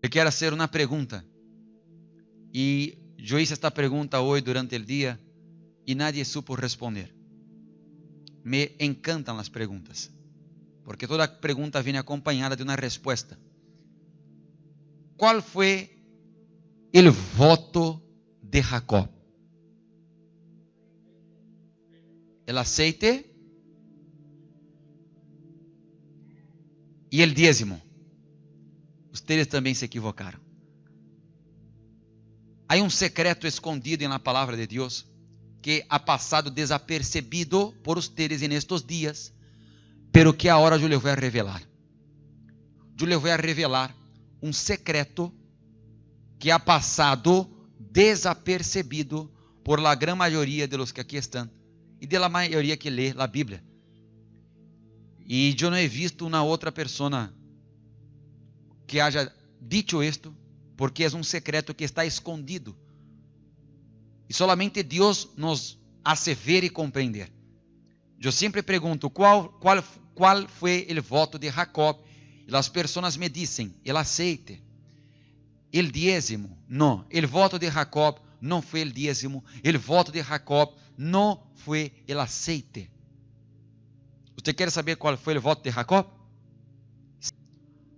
Eu quero fazer uma pergunta. E eu hice esta pergunta hoje durante o dia e nadie supo responder. Me encantam as perguntas, porque toda pergunta vem acompanhada de uma resposta. Qual foi o voto de Jacob? El aceite e el dízimo. Ustedes também se equivocaram. Há um secreto escondido na palavra de Deus que ha passado desapercebido por ustedes en estos dias, pero que agora eu lhe vou revelar. Eu lhe vou revelar um secreto que ha passado desapercebido por la gran maioria de los que aqui estão e de la maioria que lê a Bíblia. E eu não he visto uma outra pessoa que haya dicho esto, porque é um secreto que está escondido. E solamente Deus nos hace ver e compreender. Eu sempre pergunto, qual foi o voto de Jacob? E as pessoas me dizem, el aceite, el dízimo. Não, el voto de Jacob não foi el dízimo, el voto de Jacob não foi el aceite. Você quer saber qual foi o voto de Jacob?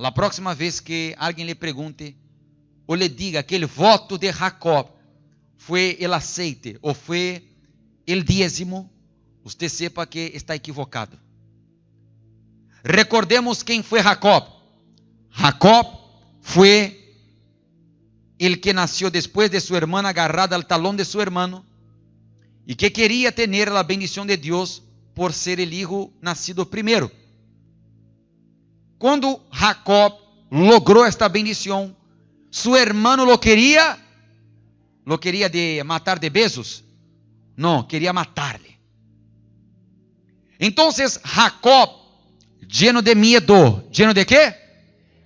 A próxima vez que alguém lhe pergunte, ou lhe diga que o voto de Jacob foi el aceite ou foi el dízimo, você sepa que está equivocado. Recordemos quem foi Jacob. Jacob foi el que nasceu depois de sua irmã agarrada al talão de seu irmão e que queria ter a bendição de Deus por ser el hijo nascido primeiro. Quando Jacob logrou esta bendição, seu irmão lo queria de matar de besos? Não, queria matar-lhe. Então, Jacob, lleno de medo, lleno de quê?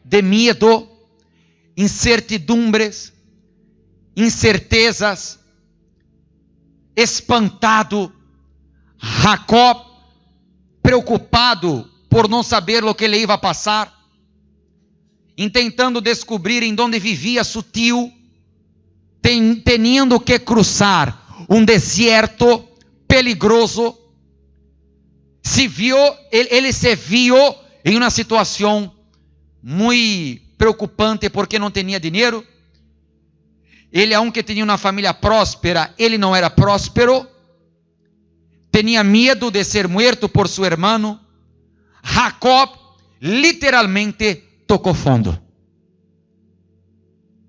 De medo, incertidumbres, incertezas, espantado, Jacob, preocupado por não saber o que lhe ia passar, tentando descobrir em onde vivia seu tio, tendo que cruzar um deserto peligroso, ele se viu em uma situação muito preocupante porque não tinha dinheiro. Ele, aunque tinha uma família próspera, ele não era próspero. Tinha medo de ser morto por seu irmão. Jacob literalmente tocou fundo.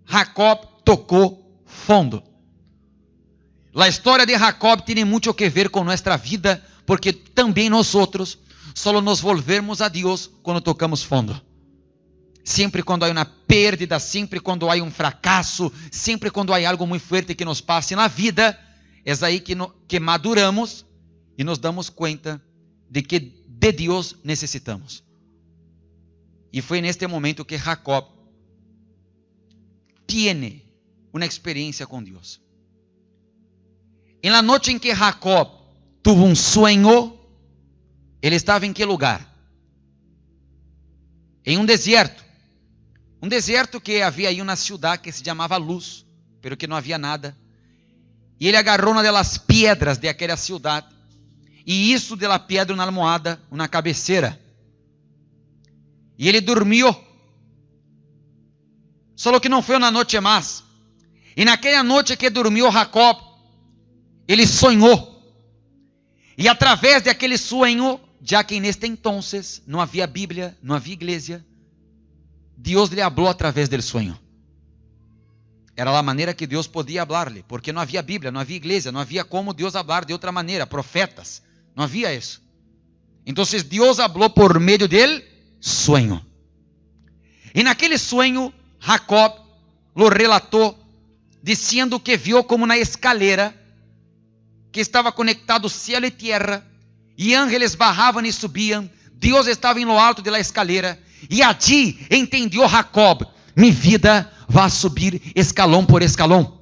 Jacob tocou fundo. A história de Jacob tem muito que ver com nossa vida, porque também nós outros só nos volvemos a Deus quando tocamos fundo. Sempre quando há uma perda, sempre quando há um fracasso, sempre quando há algo muito forte que nos passe na vida, é aí que maduramos e nos damos conta de que de Deus necessitamos. E foi neste momento que Jacob tiene uma experiência com Deus. Em la noite em que Jacob tuvo um sonho, ele estava em que lugar? Em um deserto. Um deserto que havia aí uma cidade que se chamava Luz, pero que não havia nada. E ele agarrou uma das pedras de aquela cidade e hizo de la pedra uma almohada, uma cabeceira. E ele dormiu. Só que não foi uma noite mais. E naquela noite que dormiu Jacob, ele sonhou. E através daquele sonho, já que neste entonces não havia Bíblia, não havia igreja, Deus lhe falou através do sonho. Era a maneira que Deus podia falar-lhe, porque não havia Bíblia, não havia igreja, não havia como Deus falar de outra maneira, profetas, não havia isso. Então Deus falou por meio dele sonho. E naquele sonho, Jacob lo relatou, dizendo que viu como na escalera, que estava conectado céu e terra, e ángeles bajavam e subiam, Deus estava em lo alto de la escalera, e allí entendeu Jacob, minha vida vai subir escalão por escalão.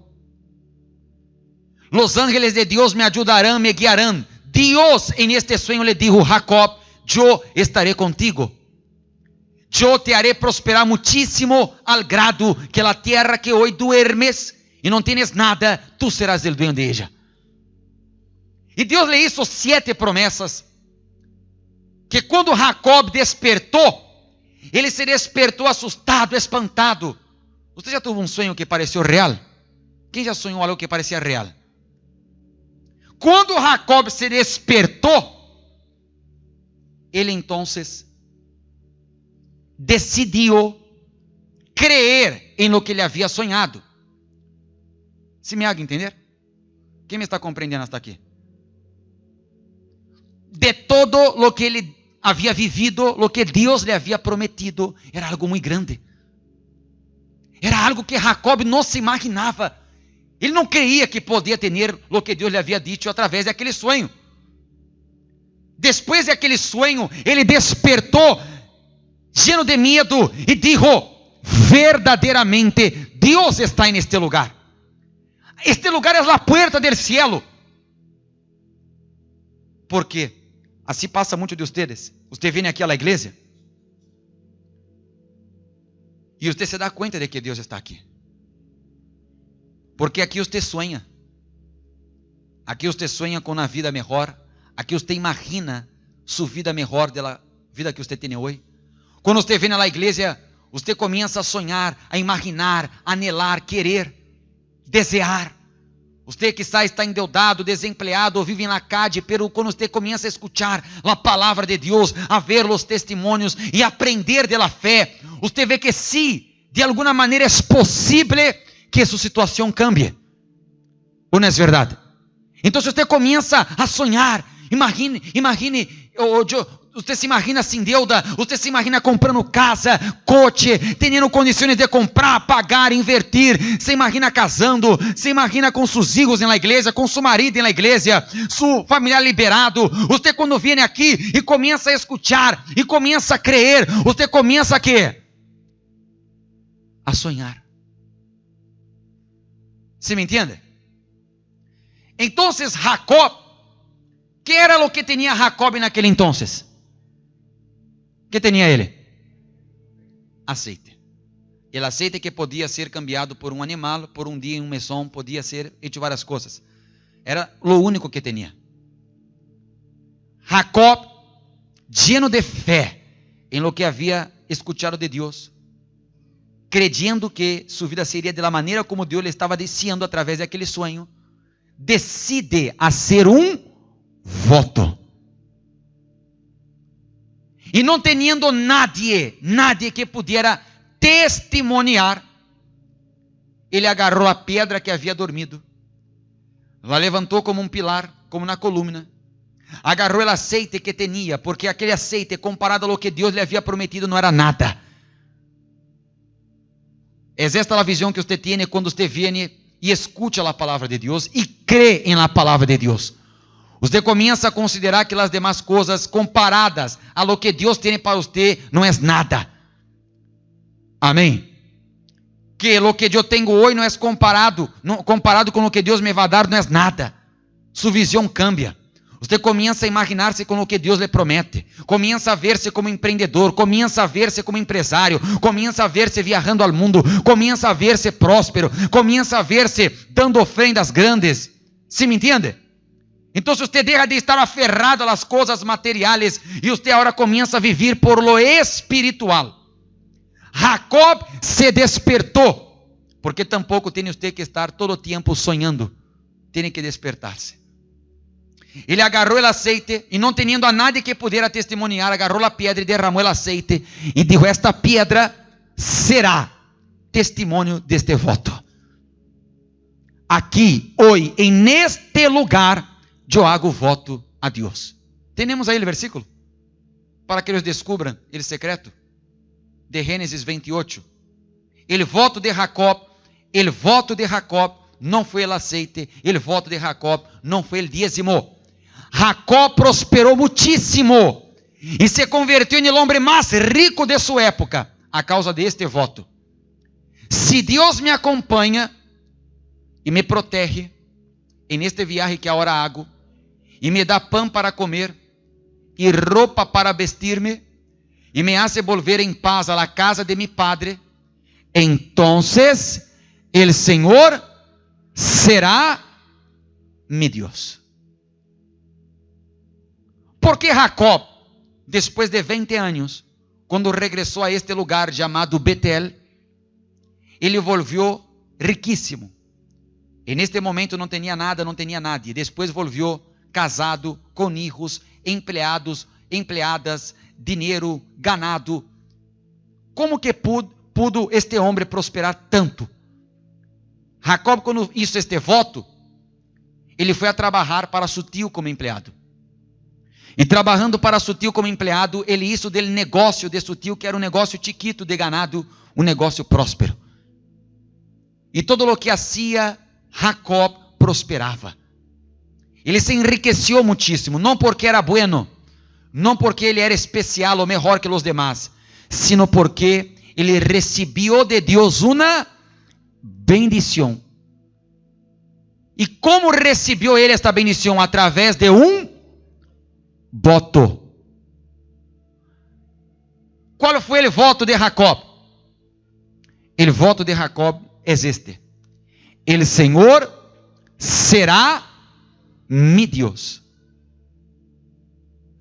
Los ángeles de Deus me ajudarão, me guiarão. Deus, em este sonho, lhe dijo: Jacob, eu estarei contigo. yo te haré prosperar muchísimo al grado que la tierra que hoy duermes y no tienes nada, tú serás el dueño de ella. E Deus lhe hizo 7 promessas, que quando Jacob despertou, ele se despertou assustado, espantado. Você já teve um sonho que pareceu real? Quem já sonhou algo que parecia real? Quando Jacob se despertou, ele então decidiu creer em lo que ele havia sonhado. Se me haga entender? Quem me está compreendendo hasta aqui? De todo lo que ele havia vivido, lo que Deus lhe havia prometido, era algo muito grande. Era algo que Jacob não se imaginava. Ele não creia que podia ter lo que Deus lhe havia dito através daquele sonho. Depois daquele sonho, ele despertou, lleno de medo, e disse: verdadeiramente, Deus está neste lugar. Este lugar é a porta do cielo. Por quê? Assim passa muito de vocês. Você vem aqui à igreja e você se dá conta de que Deus está aqui. Porque aqui você sonha. Aqui você sonha com uma vida melhor. Aqui você imagina sua vida melhor da vida que você tem hoje. Quando você vem na igreja, você começa a sonhar, a imaginar, a anhelar, querer, desejar. Você que está endeudado, desempregado, ou vive na calle, pero quando você começa a escuchar a palavra de Deus, a ver os testemunhos e aprender de la fé, você vê que sim, de alguma maneira é possível que sua situação cambie. Ou não é verdade? Então você começa a sonhar. Imagine, você se imagina sem deuda, você se imagina comprando casa, coche, tendo condições de comprar, pagar, invertir, se imagina casando, se imagina com seus filhos na igreja, com seu marido na igreja, seu familiar liberado. Você quando vem aqui e começa a escuchar, e começa a crer, você começa a quê? A sonhar. ¿Se me entende? Então, Jacob, que era o que tinha Jacob naquele entonces? Que tinha ele? Aceite. O aceite que podia ser cambiado por um animal, por um dia em um mesão, podia ser hecho várias coisas. Era o único que tinha. Jacob, lleno de fé em lo que havia escuchado de Deus, creyendo que sua vida seria de la maneira como Deus lhe estava dizendo através daquele sonho, decide fazer um voto. E não tendo nadie que pudiera testemunhar, ele agarrou a pedra que havia dormido, la levantou como um pilar, como uma coluna, agarrou o aceite que tinha, porque aquele aceite, comparado ao que Deus lhe havia prometido, não era nada. É esta a visão que você tem quando você vem e escuta a palavra de Deus e crê em la palavra de Deus. Você começa a considerar que as demais coisas comparadas a lo que Deus tem para você não é nada. Amém? Que lo que eu tenho hoje não é comparado com o que Deus me vai dar, não é nada. Sua visão cambia. Você começa a imaginar-se com o que Deus lhe promete. Começa a ver-se como empreendedor. Começa a ver-se como empresário. Começa a ver-se viajando ao mundo. Começa a ver-se próspero. Começa a ver-se dando ofrendas grandes. ¿Se me entende? Então, se você deixa de estar aferrado às coisas materiais e você agora começa a viver por lo espiritual. Jacob se despertou, porque tampouco tem você que estar todo o tempo sonhando. Tem que despertar-se. Ele agarrou o aceite e não tendo a nadie que pudera testemunhar, agarrou a pedra e derramou o aceite e disse: esta pedra será testemunho deste voto. Aqui, hoje, em este lugar, eu hago voto a Deus. Temos aí o versículo para que eles descubram o secreto de Gênesis 28. O voto de Jacob não foi o aceite, o voto de Jacob não foi o dízimo. Jacob prosperou muitíssimo e se convertiu no homem mais rico de sua época a causa de este voto. Se Deus me acompanha e me protege en este viaje que agora hago, e me dá pão para comer e roupa para vestir-me, y me hace volver en paz a la casa de mi padre, entonces el Señor será mi Dios. Porque Jacob, después de 20 años, cuando regresó a este lugar llamado Betel, ele volvió riquísimo. En este momento não tinha nada, não tinha nadie. Depois volvió casado, com hijos, empleados, empleadas, dinheiro, ganado. Como que pudo este homem prosperar tanto? Jacob, quando hizo este voto, ele foi a trabalhar para seu tio como empleado. E trabalhando para seu tio como empleado, ele hizo del negócio de seu tio, que era um negócio chiquito de ganado, um negócio próspero. E todo o que hacía Jacob prosperava. Ele se enriqueceu muitíssimo, não porque era bueno, não porque ele era especial ou melhor que os demás, sino porque ele recebeu de Deus uma bendição. E como recebeu ele esta bendição? Através de um voto. Qual foi o voto de Jacob? O voto de Jacob é este: el Senhor será mi Deus.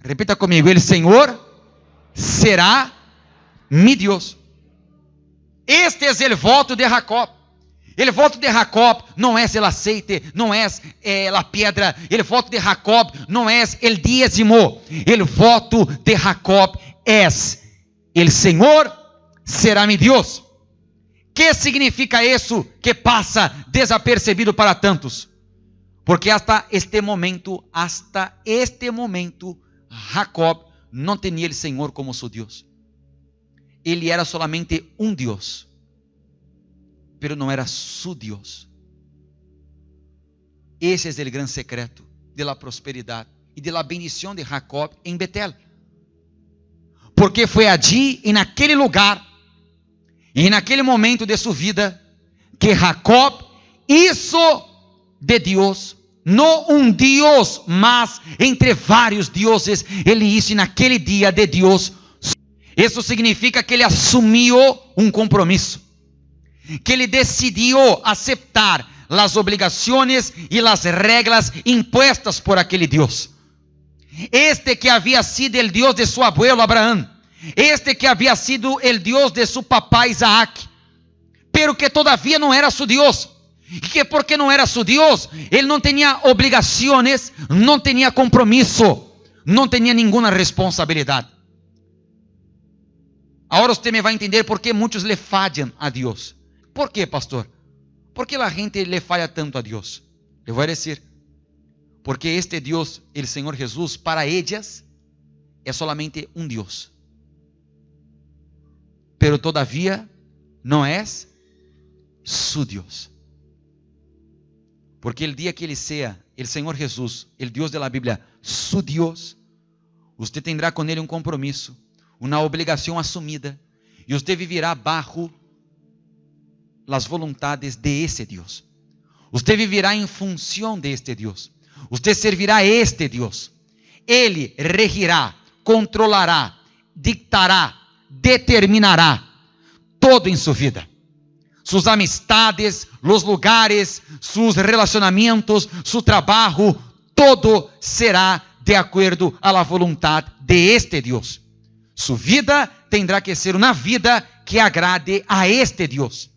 Repita comigo: el Senhor será mi Deus. Este é o voto de Jacob. O voto de Jacob não é o aceite, não é a pedra. O voto de Jacob não é o dízimo. O voto de Jacob é: el Senhor será mi Deus. Que significa isso que passa desapercebido para tantos? Porque hasta este momento, Jacob não tinha o Senhor como seu Deus. Ele era solamente um Deus, pero não era su Deus. Esse é o grande secreto de la prosperidade e de la bendição de Jacob em Betel. Porque foi allí, e naquele lugar, e naquele momento de sua vida, que Jacob hizo de Deus, não um Deus, mas entre vários deuses, ele hizo naquele dia de Deus. Isso significa que ele assumiu um compromisso, que ele decidiu aceitar as obrigações e as regras impuestas por aquele Deus. Este que havia sido o Deus de seu abuelo Abraão, este que havia sido o Deus de seu papá Isaac, pero que todavia não era seu Deus, e que porque não era seu Deus, ele não tinha obrigações, não tinha compromisso, não tinha nenhuma responsabilidade. Agora você me vai entender por que muitos le fallam a Deus. ¿Por quê, pastor? ¿Por que a gente le falla tanto a Deus? Eu vou dizer, porque este Deus, o Senhor Jesus, para eles é solamente um Deus, pero todavia não é su Deus. Porque o dia que ele seja o Senhor Jesus, o Deus da Bíblia, su Deus, você terá com ele um compromisso, uma obrigação assumida, e você viverá bajo las voluntades de ese Deus. Você viverá em função de este Deus. Você servirá a este Deus. Ele regirá, controlará, dictará, determinará todo em sua vida. Suas amistades, os lugares, seus relacionamentos, seu trabalho, todo será de acordo a la voluntad de este Deus. Sua vida tendrá que ser uma vida que agrade a este Deus.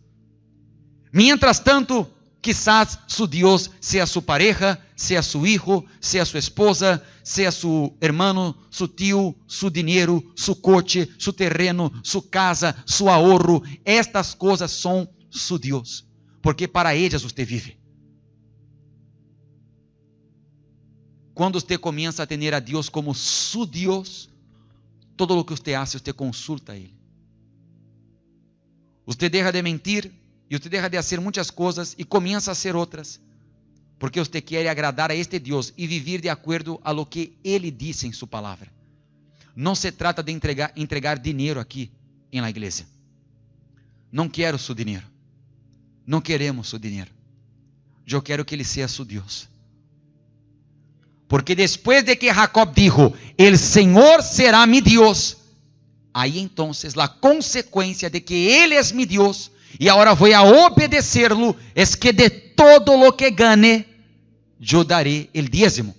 Mientras tanto, quizás su Deus seja su pareja, seja su hijo, seja su esposa, seja su hermano, su tio, su dinheiro, su coche, su terreno, su casa, su ahorro. Estas coisas são su Deus, porque para elas você vive. Quando você começa a ter a Deus como su Deus, todo o que você faz, você consulta a Ele. Você deixa de mentir, e você deixa de fazer muitas coisas e começa a fazer outras, porque você quer agradar a este Deus e viver de acordo a lo que Ele disse em sua palavra. Não se trata de entregar dinheiro aqui em la igreja. Não quero seu dinheiro. Não queremos seu dinheiro. Eu quero que Ele seja seu Deus. Porque depois de que Jacob dijo, el Senhor será mi Deus, Aí entonces la consecuencia de que Él es mi Dios y ahora voy a obedecerlo es que de todo lo que gane yo daré el diezmo.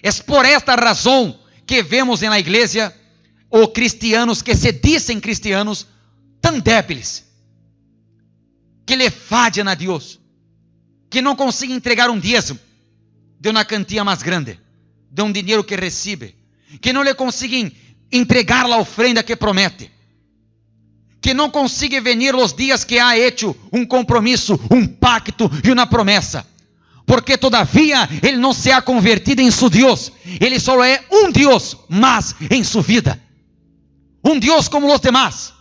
Es por esta razón que vemos en la iglesia o cristianos que se dicen cristianos tan débiles, que le fallan a Dios, que não conseguem entregar um diezmo de uma quantia mais grande, de um dinheiro que recebe, que não lhe conseguem entregar a ofrenda que promete, que não conseguem venir os dias que ha hecho um compromisso, um pacto e uma promessa, porque todavia ele não se ha convertido em seu Deus, ele só é um Deus mais em sua vida, um Deus como os demais,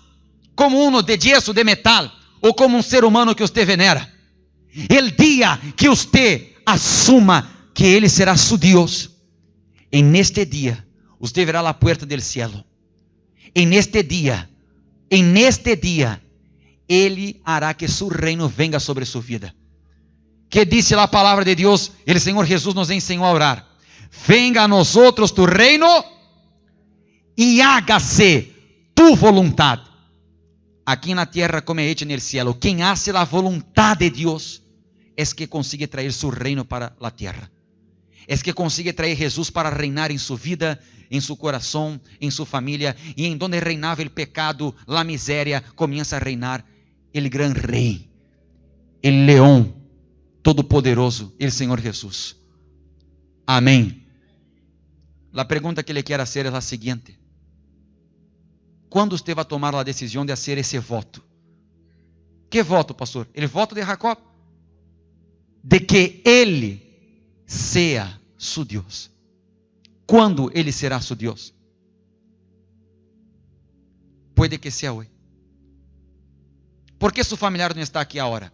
como uno de yeso, de metal, ou como um ser humano que você venera. El dia que você assuma que Ele será su Deus, en este dia, você verá a puerta del cielo. En este dia, Ele hará que su reino venga sobre su vida. Que dice a palavra de Deus, el Senhor Jesus nos ensinou a orar: venga a nosotros tu reino e hágase tu voluntad, aqui na terra como é hecha no cielo. Quem hace a vontade de Deus é que consigue trazer su reino para a terra. É que consigue trazer Jesus para reinar em sua vida, em seu coração, em sua família, e em donde reinava o pecado, a miséria, começa a reinar o gran rei, o leão todo-poderoso, o Senhor Jesus. Amém. A pergunta que le quero fazer é a seguinte: quando você vai tomar a decisão de fazer esse voto? Que voto, pastor? O voto de Jacob, de que Ele seja su Deus. Quando Ele será su Deus? Puede que seja hoje. ¿Por que su familiar não está aqui agora?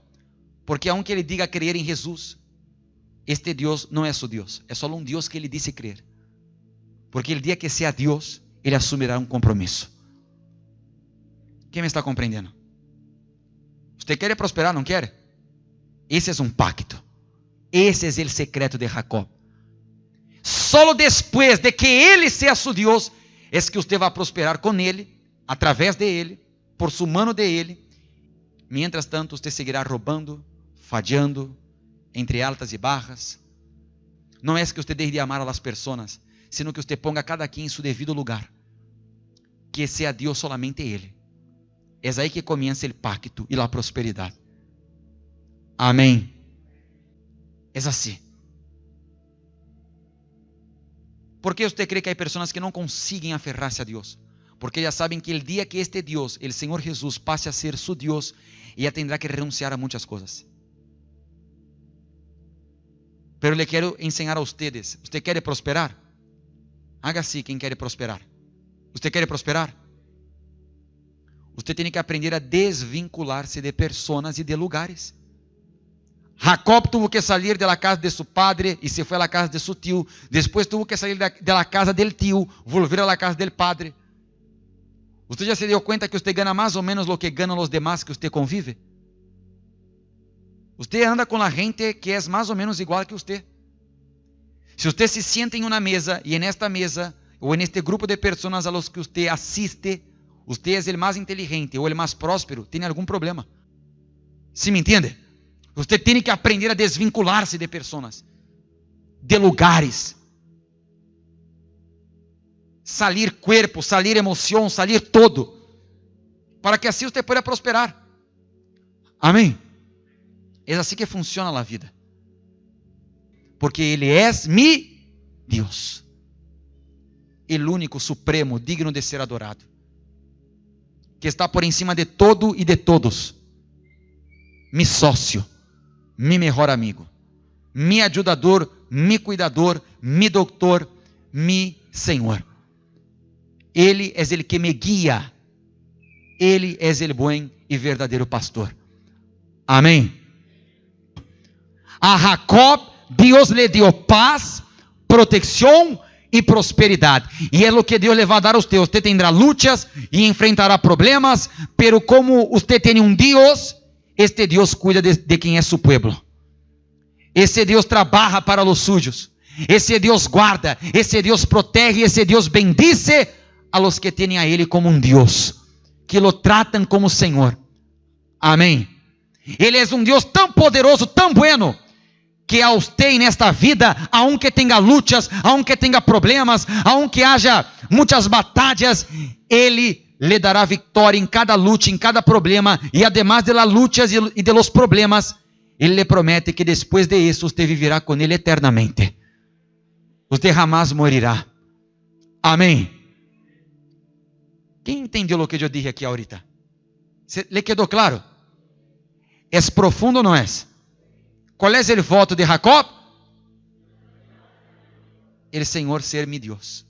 Porque aunque ele diga creer em Jesus, este Deus não é su Deus, é só um Deus que ele disse crer. Porque el dia que seja Deus, ele assumirá um compromisso. Quem me está compreendendo? Você quer prosperar, não quer? Esse é um pacto. Esse é o secreto de Jacob. Só depois de que Ele seja su Deus, é que você vai prosperar com Ele, através de Ele, por su mano de Ele. Mientras tanto, você seguirá roubando, falhando, entre altas e bajas. Não é que você deixe de amar a las pessoas, sino que você ponga cada quem em seu devido lugar. Que seja Deus solamente Ele. É aí que começa o pacto e a prosperidade. Amém. É assim. Por que você crê que há pessoas que não conseguem aferrar-se a Deus? Porque já sabem que o dia que este Deus, o Senhor Jesus, passe a ser su Deus, ela terá que renunciar a muitas coisas. Pero le quero ensinar a ustedes. ¿Usted quiere prosperar? Haga así, quem quer prosperar. ¿Usted quiere prosperar? Usted tem que aprender a desvincular-se de pessoas e de lugares. Jacob tuvo que salir de la casa de su padre y se fue a la casa de su tío. Después tuvo que salir de la casa del tío, volver a la casa del padre. ¿Usted já se deu conta que usted gana mais ou menos lo que ganan os demás que usted convive? Usted anda com a gente que é mais ou menos igual que usted. Se usted se sienta em uma mesa e en esta mesa ou en este grupo de pessoas a los que usted assiste, usted é o mais inteligente ou o mais próspero, tem algum problema. ¿Sí me entende? Você tem que aprender a desvincular-se de pessoas, de lugares. Salir cuerpo, salir emoção, salir todo. Para que assim você possa prosperar. Amém? É assim que funciona a vida. Porque Ele é mi Deus. O único, supremo, digno de ser adorado. Que está por encima de todo e de todos. Mi sócio. Mi mejor amigo, mi ajudador, mi cuidador, mi doutor, mi Senhor. Ele é o que me guia. Ele é o bom e verdadeiro pastor. Amém. A Jacob, Deus lhe deu paz, proteção e prosperidade. E é o que Deus lhe vai dar a você. Você terá lutas e enfrentará problemas, pero como você tem um Deus, este Deus cuida de quem é su pueblo. Esse Deus trabalha para os sujos. Esse Deus guarda. Esse Deus protege. Esse Deus bendice a los que tienen a Ele como um Deus, que lo tratam como Senhor. Amém. Ele é um Deus tão poderoso, tão bueno, que a usted nesta vida, aunque tenha lutas, aunque tenha problemas, aunque haja muitas batalhas, Ele lhe dará vitória em cada luta, em cada problema, e además de las lutas e de los problemas, Ele lhe promete que depois de isso, você viverá com Ele eternamente. Você jamais morirá. Amém. Quem entendeu o que eu disse aqui ahorita? ¿Le quedou claro? É profundo ou não é? Qual é o voto de Jacob? El Senhor ser mi Deus.